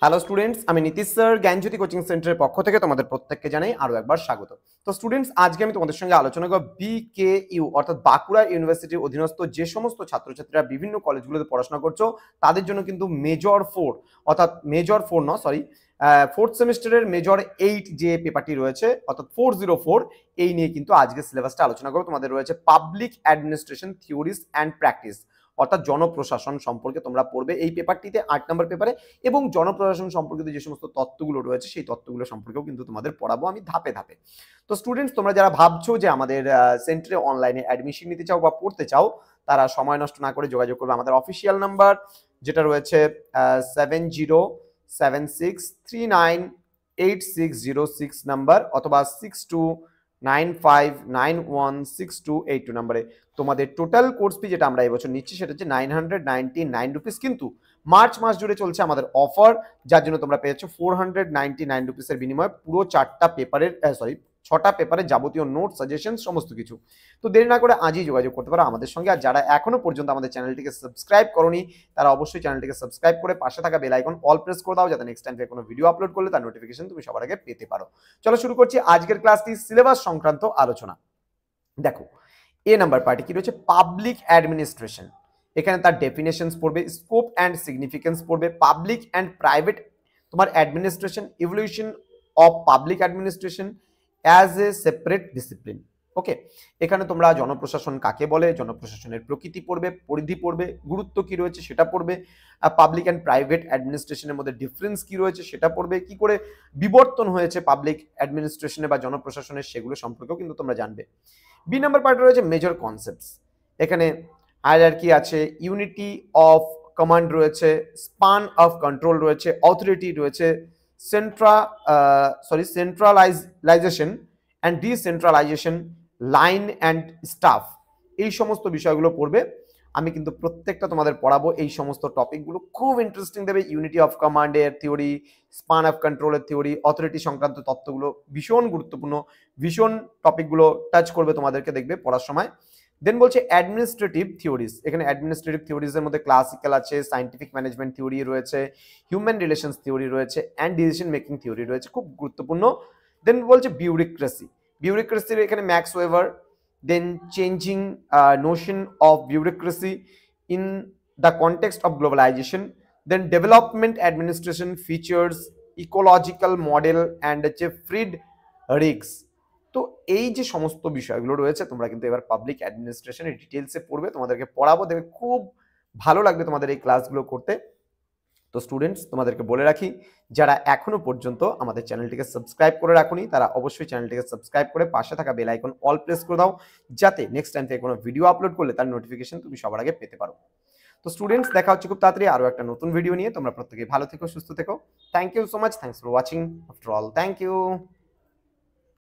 Hello students, আমি Nitish sir জ্ঞানজ্যোতি coaching সেন্টারের পক্ষ থেকে তোমাদের প্রত্যেককে জানাই আরো একবার স্বাগত। তো স্টুডেন্টস, আজকে আমি তোমাদের সঙ্গে আলোচনা করব বিকেইউ অর্থাৎ বাঁকুড়া ইউনিভার্সিটির অধীনস্থ যে সমস্ত ছাত্রছাত্রীরা বিভিন্ন কলেজগুলোতে পড়াশোনা করছো তাদের জন্য কিন্তু মেজর 4 অর্থাৎ মেজর 4 নয় সরি ফোর্থ সেমিস্টারের মেজর 8 যে পেপারটি রয়েছে অর্থাৎ 404 এই নিয়ে কিন্তু আজকে সিলেবাসটা আলোচনা করব। তোমাদের রয়েছে public administration theories and practice অর্থাৎ জনপ্রশাসন সম্পর্কে তোমরা পড়বে এই পেপারটিতে 8 নম্বর পেপারে, এবং জনপ্রশাসন সম্পর্কিত যে সমস্ত তত্ত্বগুলো রয়েছে সেই তত্ত্বগুলো সম্পর্কেও কিন্তু তোমাদের পড়াবো আমি ধাপে ধাপে। তো স্টুডেন্টস, তোমরা যারা ভাবছো যে আমাদের সেন্টারে অনলাইনে অ্যাডমিশন নিতে চাও বা পড়তে চাও, তারা সময় নষ্ট না করে যোগাযোগ করবে আমাদের অফিসিয়াল নাম্বার যেটা রয়েছে 7076398606 নাম্বার অথবা 6295916282 নাম্বারে। তোমাদের টোটাল কোর্স ফি যেটা আমরা এবছর নিচ্ছি সেটা হচ্ছে 999 রুপিস, কিন্তু মার্চ মাস জুড়ে চলছে আমাদের অফার, যার জন্য তোমরা পেয়েছো 499 রুপিসের বিনিময়ে পুরো 6টা পেপারের যাবতীয় নোট সাজেশন সমস্ত কিছু। তো দেরি না করে আজই যোগাযোগ করতে পারো আমাদের সঙ্গে। আর যারা এখনো পর্যন্ত আমাদের চ্যানেলটিকে সাবস্ক্রাইব করোনি তারা অবশ্যই চ্যানেলটিকে সাবস্ক্রাইব করে পাশে থাকা বেল আইকন অল প্রেস করে দাও, যাতে নেক্সট টাইম কোনো ভিডিও আপলোড করলে তার নোটিফিকেশন তুমি সবার আগে পেতে পারো। চলো শুরু করছি আজকের ক্লাসটি সিলেবাস সংক্রান্ত আলোচনা। দেখো, এ নাম্বার পার্টি কি রয়েছে? Public administration. এখানে তার ডেফিনেশনস পড়বে, স্কোপ অ্যান্ড সিগনিফিকেন্স পড়বে, পাবলিক অ্যান্ড প্রাইভেট তোমার administration, evolution of public administration as a separate discipline. Okay, এখানে তোমরা জনপ্রশাসন কাকে বলে, জনপ্রশাসনের প্রকৃতি পড়বে, পরিধি পড়বে, গুরুত্ব কি রয়েছে সেটা পড়বে, পাবলিক অ্যান্ড প্রাইভেট অ্যাডমিনিস্ট্রেশনের মধ্যে ডিফারেন্স কি রয়েছে সেটা পড়বে, কি করে বিবর্তন হয়েছে পাবলিক অ্যাডমিনিস্ট্রেশনে বা জনপ্রশাসনের সেগুলো সম্পর্কেও কিন্তু তোমরা জানবে। বি নাম্বার পার্টে রয়েছে মেজর কনসেপ্টস। এখানে হায়ারার্কি আছে, ইউনিটি অফ কমান্ড রয়েছে, স্পান অফ কন্ট্রোল রয়েছে, অথরিটি রয়েছে, centralisation and decentralisation, line and staff, এই সমস্ত বিষয়গুলো পড়বে। আমি কিন্তু প্রত্যেকটা তোমাদের পড়াবো, এই সমস্ত টপিকগুলো খুব ইন্টারেস্টিং দেবে। ইউনিটি অফ কমান্ডের থিওরি, স্পান অফ কন্ট্রোলের থিওরি, অথরিটি সংক্রান্ত তত্ত্বগুলো ভীষণ গুরুত্বপূর্ণ, ভীষণ টপিকগুলো টাচ করবে তোমাদেরকে, দেখবে পড়ার সময়। দেন বলছে অ্যাডমিনিস্ট্রেটিভ থিওরিজ। এখানে অ্যাডমিনিস্ট্রেটিভ থিওরিজের মধ্যে ক্লাসিক্যাল আছে, সায়েন্টিফিক ম্যানেজমেন্ট থিওরি রয়েছে, হিউম্যান রিলেশনস থিওরি রয়েছে, অ্যান্ড ডিসিশন মেকিং থিওরি রয়েছে, খুব গুরুত্বপূর্ণ। দেন বলছে বিউরোক্রেসি। বিউরোক্রেসির এখানে Max Weber, then changing notion of bureaucracy in the context of globalization, then development administration features, ecological model and ফ্রিড rigs. তো এই যে সমস্ত বিষয়গুলো রয়েছে তোমরা কিন্তু এবার পাবলিক অ্যাডমিনিস্ট্রেশনের ডিটেলসে পড়বে, তোমাদেরকে পড়াবো, দেখবে খুব ভালো লাগবে তোমাদের এই ক্লাসগুলো করতে। তো স্টুডেন্টস, তোমাদেরকে বলে রাখি, যারা এখনো পর্যন্ত আমাদের চ্যানেলটিকে সাবস্ক্রাইব করে রাখুনি তারা অবশ্যই চ্যানেলটিকে সাবস্ক্রাইব করে পাশে থাকা বেল আইকন অল প্রেস করে দাও, যাতে নেক্সট টাইম থেকে কোনো ভিডিও আপলোড করলে তার নোটিফিকেশন তুমি সবার আগে পেতে পারো। তো স্টুডেন্টস, দেখা হচ্ছে খুব তাড়াতাড়ি আরো একটা নতুন ভিডিও নিয়ে। তোমরা প্রত্যেকে ভালো থেকো, সুস্থ থেকো। Thank you so much, thanks for watching after all, thank you.